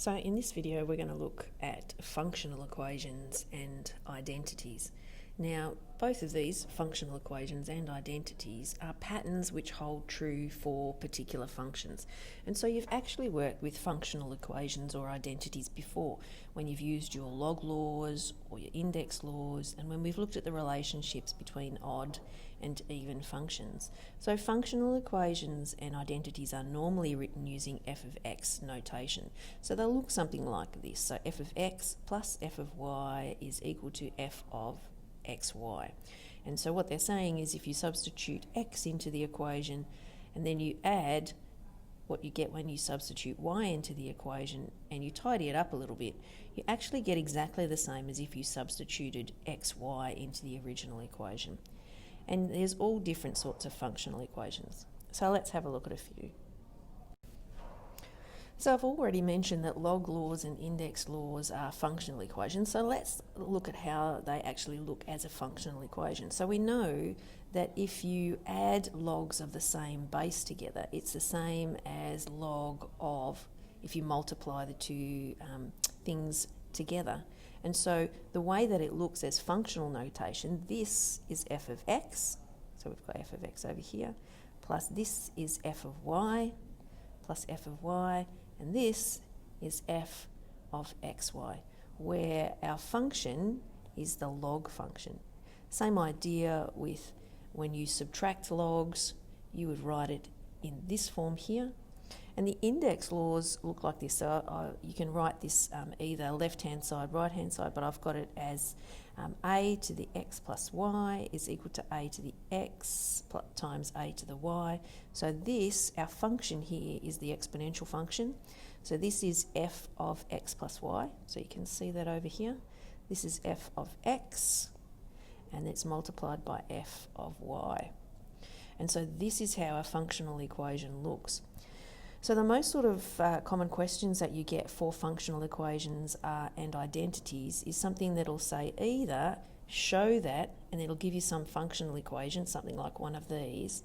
So in this video we're going to look at functional equations and identities. Now both of these, functional equations and identities, are patterns which hold true for particular functions. And so you've actually worked with functional equations or identities before when you've used your log laws or your index laws, and when we've looked at the relationships between odd and even functions. So functional equations and identities are normally written using f of x notation. So they'll look something like this. So f of x plus f of y is equal to f of xy. And so what they're saying is if you substitute x into the equation and then you add what you get when you substitute y into the equation and you tidy it up a little bit, you actually get exactly the same as if you substituted xy into the original equation. And there's all different sorts of functional equations. So let's have a look at a few. So I've already mentioned that log laws and index laws are functional equations. So let's look at how they actually look as a functional equation. So we know that if you add logs of the same base together, it's the same as log of if you multiply the two things together. And so the way that it looks as functional notation, this is f of x, so we've got f of x over here, plus this is f of y, plus f of y, and this is f of xy, where our function is the log function. Same idea with when you subtract logs, you would write it in this form here. And the index laws look like this. So you can write this either left-hand side, right-hand side, but I've got it as a to the x plus y is equal to a to the x times a to the y. So this, our function here, is the exponential function. So this is f of x plus y. So you can see that over here. This is f of x, and it's multiplied by f of y. And so this is how a functional equation looks. So the most sort of common questions that you get for functional equations and identities is something that'll say either show that, and it'll give you some functional equation, something like one of these,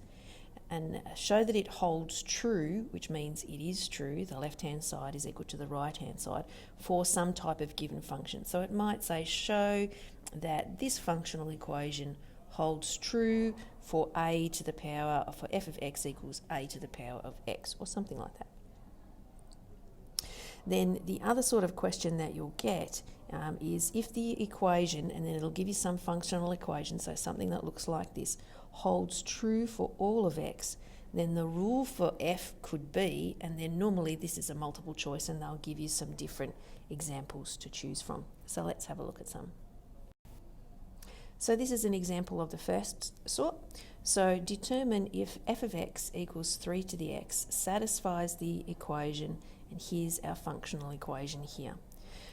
and show that it holds true, which means it is true, the left-hand side is equal to the right-hand side, for some type of given function. So it might say show that this functional equation holds true for a to the power of, for f of x equals a to the power of x, or something like that. Then the other sort of question that you'll get is if the equation, and then it'll give you some functional equation, so something that looks like this, holds true for all of x, then the rule for f could be, and then normally this is a multiple choice and they'll give you some different examples to choose from. So let's have a look at some. So this is an example of the first sort. So determine if f of x equals 3 to the x satisfies the equation, and here's our functional equation here.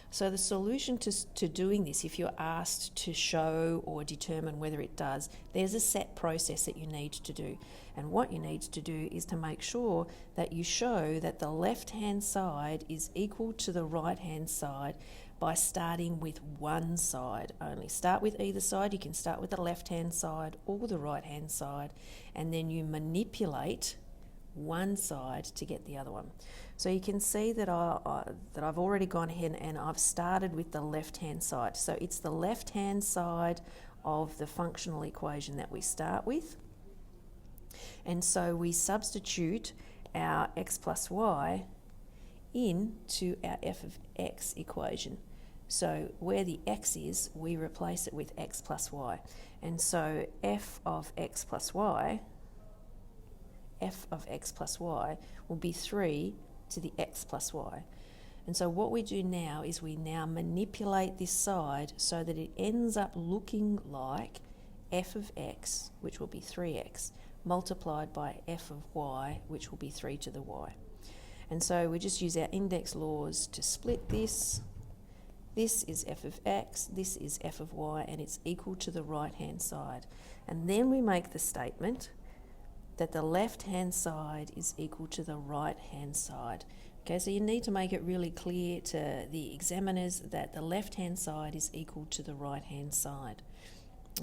So the solution to doing this, if you're asked to show or determine whether it does, there's a set process that you need to do. And what you need to do is to make sure that you show that the left-hand side is equal to the right-hand side by starting with one side only. Start with either side. You can start with the left-hand side or the right-hand side, and then you manipulate one side to get the other one. So you can see that I've already gone ahead and I've started with the left-hand side. So it's the left-hand side of the functional equation that we start with. And so we substitute our x plus y into our f of x equation. So where the x is, we replace it with x plus y. And so f of x plus y will be 3 to the x plus y. And so what we do now is we now manipulate this side so that it ends up looking like f of x, which will be 3x, multiplied by f of y, which will be 3 to the y. And so we just use our index laws to split this. This is f of x, this is f of y, and it's equal to the right-hand side. And then we make the statement that the left-hand side is equal to the right-hand side. Okay, so you need to make it really clear to the examiners that the left-hand side is equal to the right-hand side.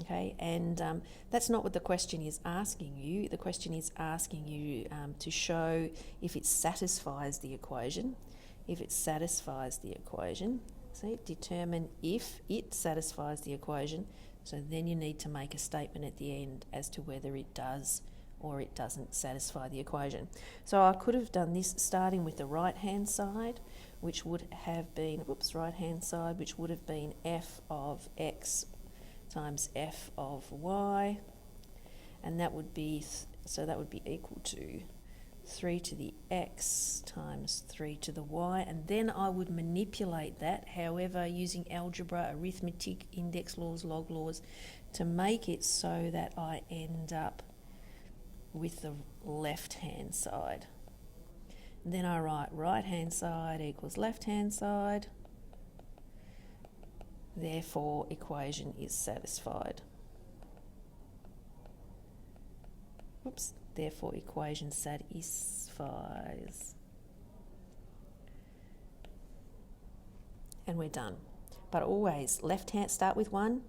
Okay, and that's not what the question is asking you. The question is asking you to show if it satisfies the equation. if it satisfies the equation. See, determine if it satisfies the equation. So then you need to make a statement at the end as to whether it does or it doesn't satisfy the equation. So I could have done this starting with the right-hand side, which would have been, which would have been f of x times f of y, and that would be, that would be equal to 3 to the x times 3 to the y, and then I would manipulate that, however, using algebra, arithmetic, index laws, log laws, to make it so that I end up with the left-hand side. And then I write right-hand side equals left-hand side, therefore equation is satisfied. Therefore equation satisfies. And we're done. But always left hand, start with one,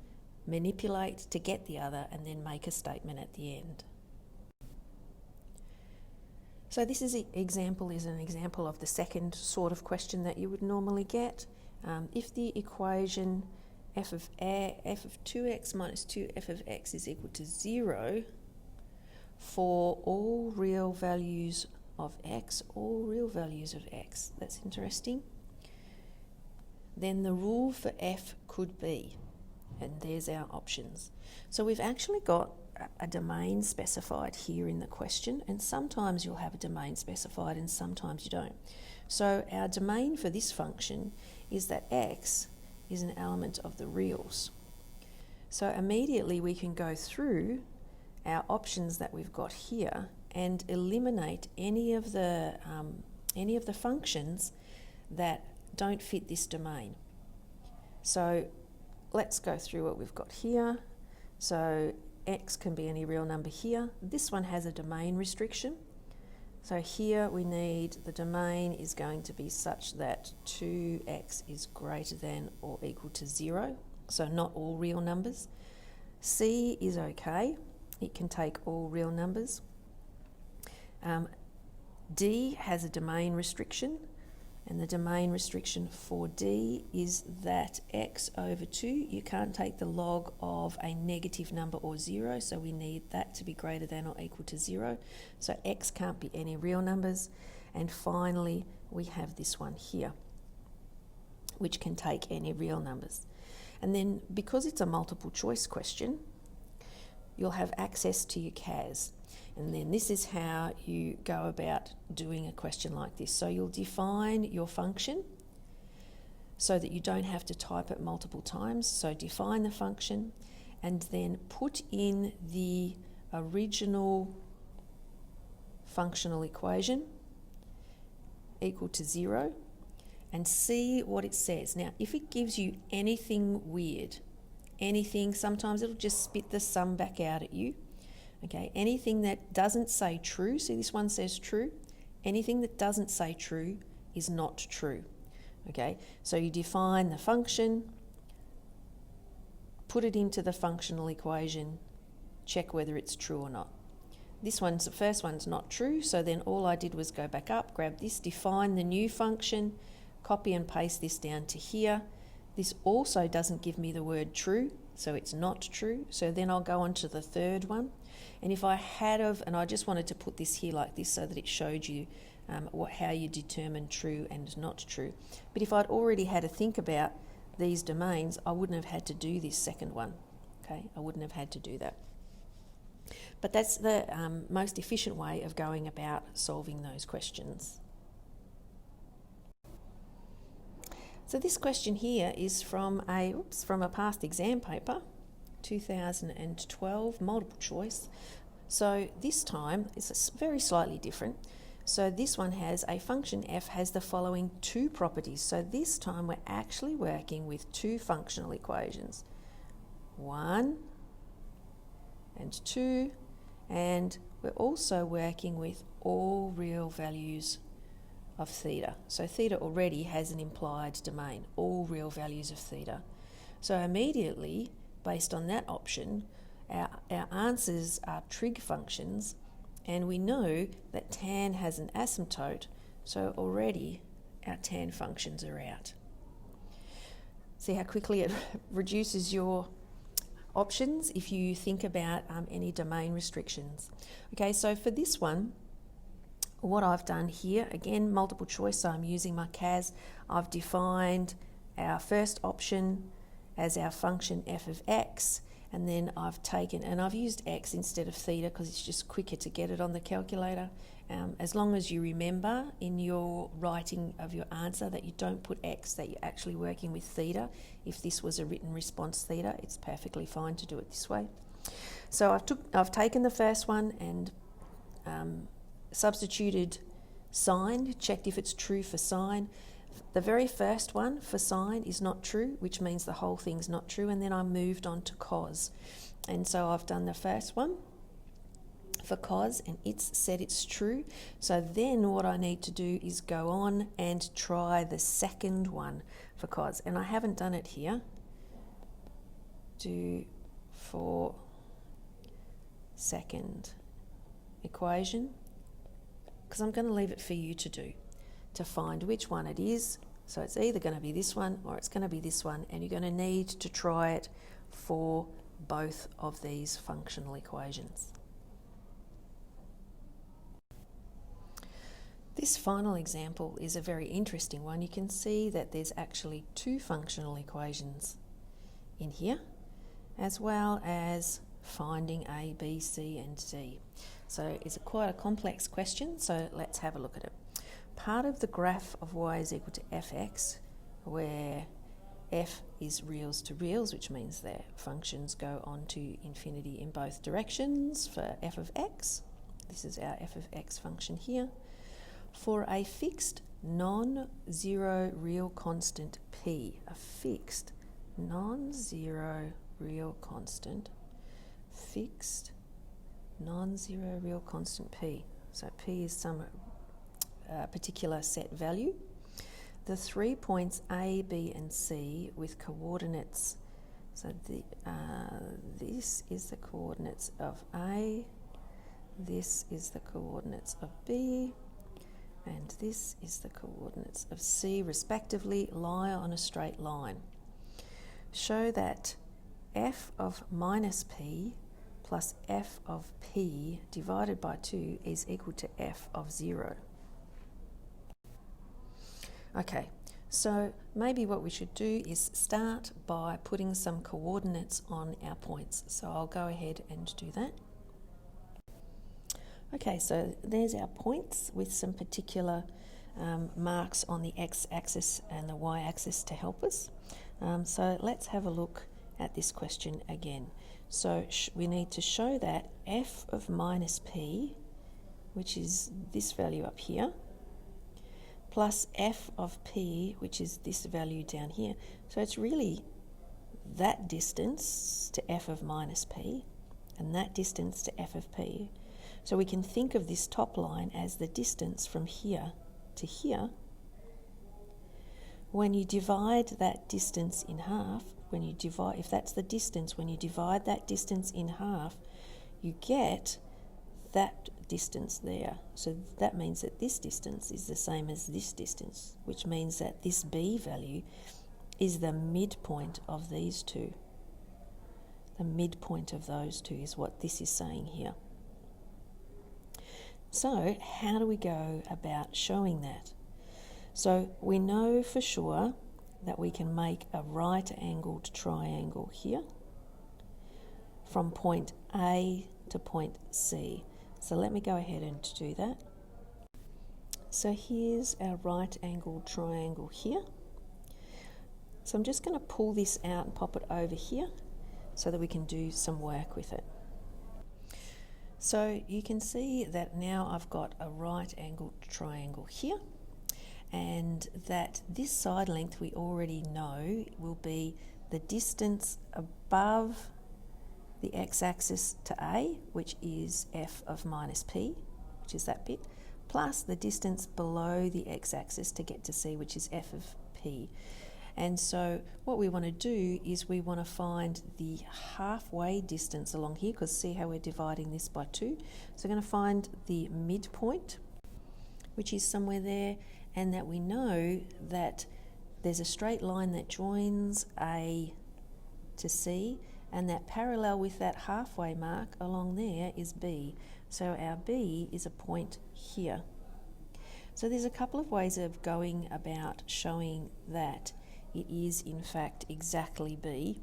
manipulate to get the other, and then make a statement at the end. So this is an example of the second sort of question that you would normally get. If the equation f of 2x minus 2f of x is equal to 0 for all real values of x, that's interesting, then the rule for f could be, and there's our options. So we've actually got a domain specified here in the question, and sometimes you'll have a domain specified and sometimes you don't. So our domain for this function is that x is an element of the reals. So immediately we can go through our options that we've got here and eliminate any of the functions that don't fit this domain. So let's go through what we've got here. So x can be any real number here. This one has a domain restriction. So here we need, the domain is going to be such that 2x is greater than or equal to 0. So not all real numbers. C is okay. It can take all real numbers. D has a domain restriction, and the domain restriction for D is that x over 2, you can't take the log of a negative number or 0, so we need that to be greater than or equal to 0. So x can't be any real numbers. And finally, we have this one here, which can take any real numbers. And then because it's a multiple choice question, you'll have access to your CAS. And then this is how you go about doing a question like this. So you'll define your function so that you don't have to type it multiple times. So define the function and then put in the original functional equation equal to 0 and see what it says. Now, if it gives you anything weird, sometimes it'll just spit the sum back out at you. Okay, anything that doesn't say true, see this one says true, anything that doesn't say true is not true. Okay, so you define the function, put it into the functional equation, check whether it's true or not. This one's, the first one's not true, so then all I did was go back up, grab this, define the new function, copy and paste this down to here. This also doesn't give me the word true, so it's not true. So then I'll go on to the third one. And if I had of, and I just wanted to put this here like this so that it showed you how you determine true and not true. But if I'd already had to think about these domains, I wouldn't have had to do this second one. Okay, I wouldn't have had to do that. But that's the most efficient way of going about solving those questions. So this question here is from a past exam paper, 2012, multiple choice. So this time it's very slightly different. So this one has a function f has the following two properties. So this time we're actually working with two functional equations, 1 and 2, and we're also working with all real values of theta. So theta already has an implied domain, all real values of theta. So immediately, based on that option, our answers are trig functions, and we know that tan has an asymptote, so already our tan functions are out. See how quickly it reduces your options if you think about any domain restrictions. Okay, so for this one, what I've done here, again, multiple choice, so I'm using my CAS. I've defined our first option as our function f of x, and then I've taken, and I've used x instead of theta because it's just quicker to get it on the calculator. As long as you remember in your writing of your answer that you don't put x, that you're actually working with theta. If this was a written response theta, it's perfectly fine to do it this way. So I've taken the first one and substituted sine, checked if it's true for sine. The very first one for sine is not true, which means the whole thing's not true, and then I moved on to cos. And so I've done the first one for cos, and it's said it's true. So then what I need to do is go on and try the second one for cos. And I haven't done it here. Do for second equation, because I'm going to leave it for you to do, to find which one it is. So it's either going to be this one or it's going to be this one, and you're going to need to try it for both of these functional equations. This final example is a very interesting one. You can see that there's actually two functional equations in here, as well as finding A, B, C and D. So it's quite a complex question, so let's have a look at it. Part of the graph of y is equal to fx, where f is reals to reals, which means their functions go on to infinity in both directions for f of x. This is our f of x function here. For a fixed non-zero real constant p, a fixed non-zero real constant, fixed non-zero real constant p. So p is some particular set value. The 3 points A, B and C with coordinates, so this is the coordinates of A, this is the coordinates of B, and this is the coordinates of C respectively, lie on a straight line. Show that f of minus p plus f of p divided by 2 is equal to f of 0. Okay, so maybe what we should do is start by putting some coordinates on our points. So I'll go ahead and do that. Okay, so there's our points with some particular marks on the x-axis and the y-axis to help us. So let's have a look at this question again. So we need to show that f of minus p, which is this value up here, plus f of p, which is this value down here. So it's really that distance to f of minus p and that distance to f of p. So we can think of this top line as the distance from here to here. When you divide that distance in half, if that's the distance, when you divide that distance in half, you get that distance there. So that means that this distance is the same as this distance, which means that this b value is the midpoint of these two. The midpoint of those two is what this is saying here. So how do we go about showing that? So we know for sure that we can make a right-angled triangle here from point A to point C. So let me go ahead and do that. So here's our right-angled triangle here. So I'm just going to pull this out and pop it over here so that we can do some work with it. So you can see that now I've got a right-angled triangle here, and that this side length we already know will be the distance above the x-axis to A, which is f of minus p, which is that bit, plus the distance below the x-axis to get to C, which is f of p. And so what we want to do is we want to find the halfway distance along here, because see how we're dividing this by 2. So we're going to find the midpoint, which is somewhere there, and that we know that there's a straight line that joins A to C, and that parallel with that halfway mark along there is B. So our B is a point here. So there's a couple of ways of going about showing that it is in fact exactly B,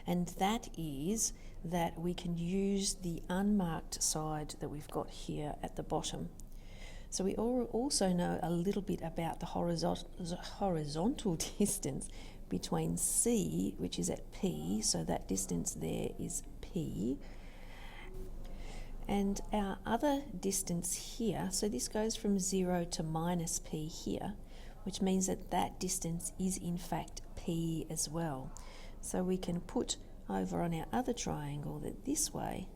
and that is that we can use the unmarked side that we've got here at the bottom. So we also know a little bit about the horizontal distance between C, which is at P, so that distance there is P, and our other distance here, so this goes from 0 to minus P here, which means that that distance is in fact P as well. So we can put over on our other triangle that this way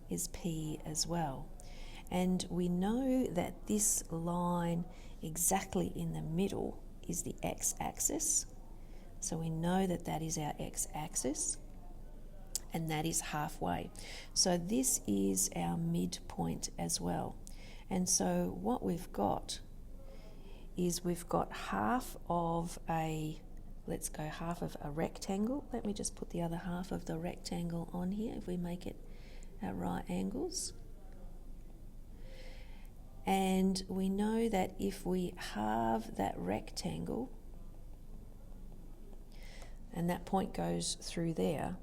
is P as well. And we know that this line exactly in the middle is the x-axis. So we know that that is our x-axis, and that is halfway. So this is our midpoint as well. And so what we've got is we've got half of a, let's go half of a rectangle. Let me just put the other half of the rectangle on here if we make it at right angles. And we know that if we halve that rectangle, and that point goes through there,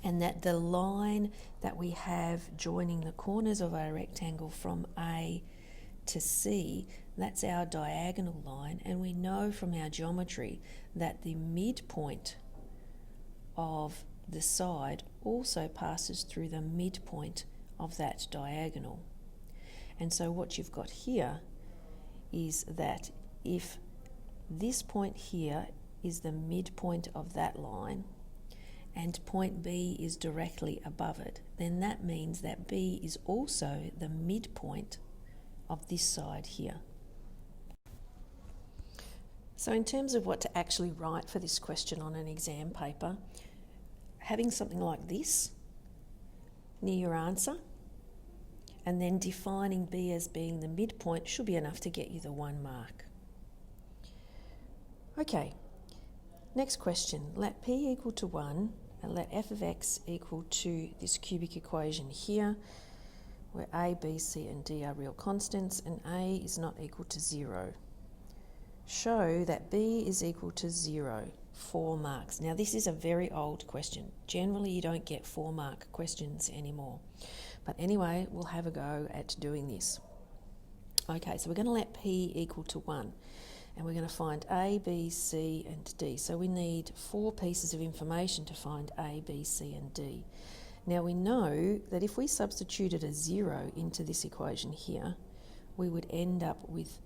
and that the line that we have joining the corners of our rectangle from A to C, that's our diagonal line, and we know from our geometry that the midpoint of the side also passes through the midpoint of that diagonal. And so what you've got here is that if this point here is the midpoint of that line, and point B is directly above it, then that means that B is also the midpoint of this side here. So in terms of what to actually write for this question on an exam paper, having something like this near your answer, and then defining B as being the midpoint should be enough to get you the 1 mark. Okay, next question. Let P equal to 1 and let f of x equal to this cubic equation here, where A, B, C and D are real constants and A is not equal to 0. Show that B is equal to 0, 4 marks. Now this is a very old question. Generally you don't get 4-mark questions anymore. But anyway, we'll have a go at doing this. Okay, so we're going to let P equal to 1. And we're going to find A, B, C and D. So we need 4 pieces of information to find A, B, C and D. Now we know that if we substituted a 0 into this equation here, we would end up with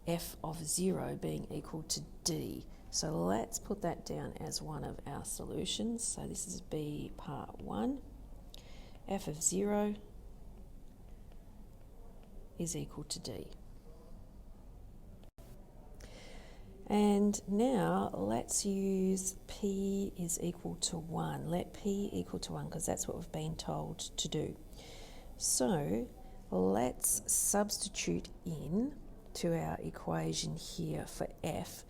f of 0 being equal to D. So let's put that down as one of our solutions. So this is B part 1. F of 0 is equal to D. And now let's use P is equal to 1. Let P equal to 1 because that's what we've been told to do. So let's substitute in to our equation here for F.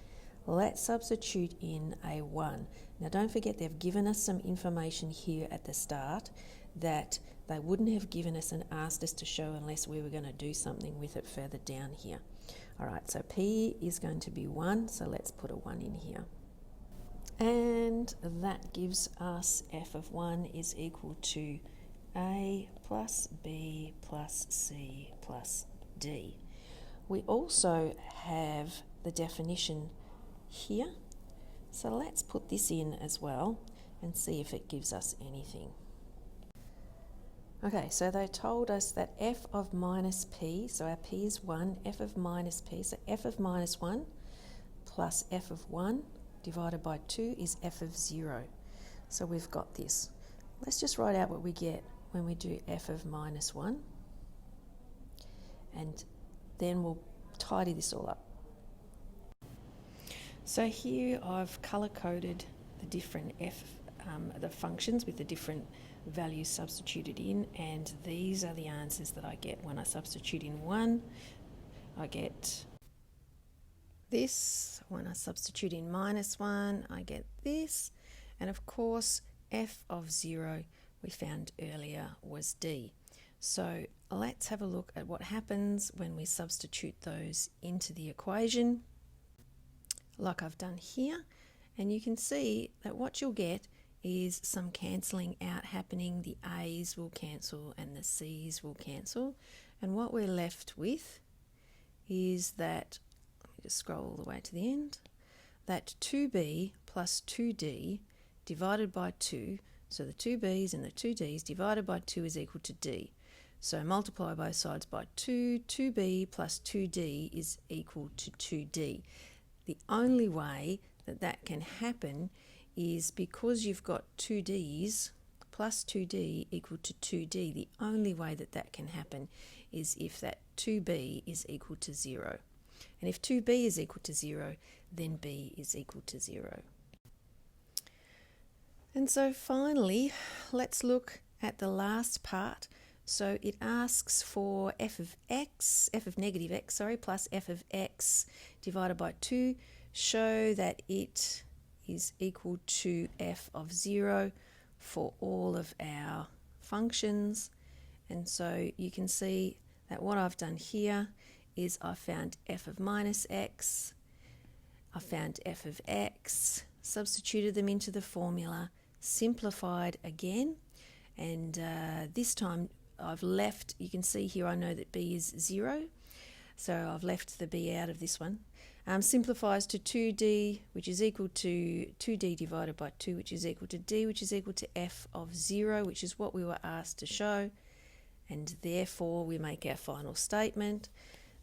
Let's substitute in a 1. Now don't forget they've given us some information here at the start that they wouldn't have given us and asked us to show unless we were going to do something with it further down here. Alright, so P is going to be 1, so let's put a 1 in here. And that gives us f of 1 is equal to A plus B plus C plus D. We also have the definition here, so let's put this in as well and see if it gives us anything. Okay, so they told us that f of minus p, so our p is 1, f of minus p, so f of minus 1 plus f of 1 divided by 2 is f of 0. So we've got this. Let's just write out what we get when we do f of minus 1, and then we'll tidy this all up. So here I've colour-coded the different the functions with the different values substituted in, and these are the answers that I get when I substitute in 1. I get this. When I substitute in -1, I get this. And of course, f of 0 we found earlier was d. So let's have a look at what happens when we substitute those into the equation, like I've done here. And you can see that what you'll get is some cancelling out happening. The A's will cancel and the C's will cancel. And what we're left with is that, let me just scroll all the way to the end, that 2b plus 2d divided by 2, so the 2b's and the 2d's divided by 2 is equal to d. So multiply both sides by 2, 2b plus 2d is equal to 2d. The only way that that can happen is because you've got 2d's plus 2d equal to 2d. The only way that that can happen is if that 2b is equal to 0. And if 2b is equal to 0, then b is equal to 0. And so finally, let's look at the last part. So it asks for f of negative x, plus f of x divided by 2. Show that it is equal to f of 0 for all of our functions. And so you can see that what I've done here is I found f of minus x, I found f of x, substituted them into the formula, simplified again, and this time I've left, you can see here I know that b is 0, so I've left the b out of this one. Simplifies to 2d, which is equal to 2d divided by 2, which is equal to d, which is equal to f of 0, which is what we were asked to show. And therefore we make our final statement.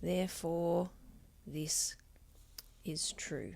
Therefore, this is true.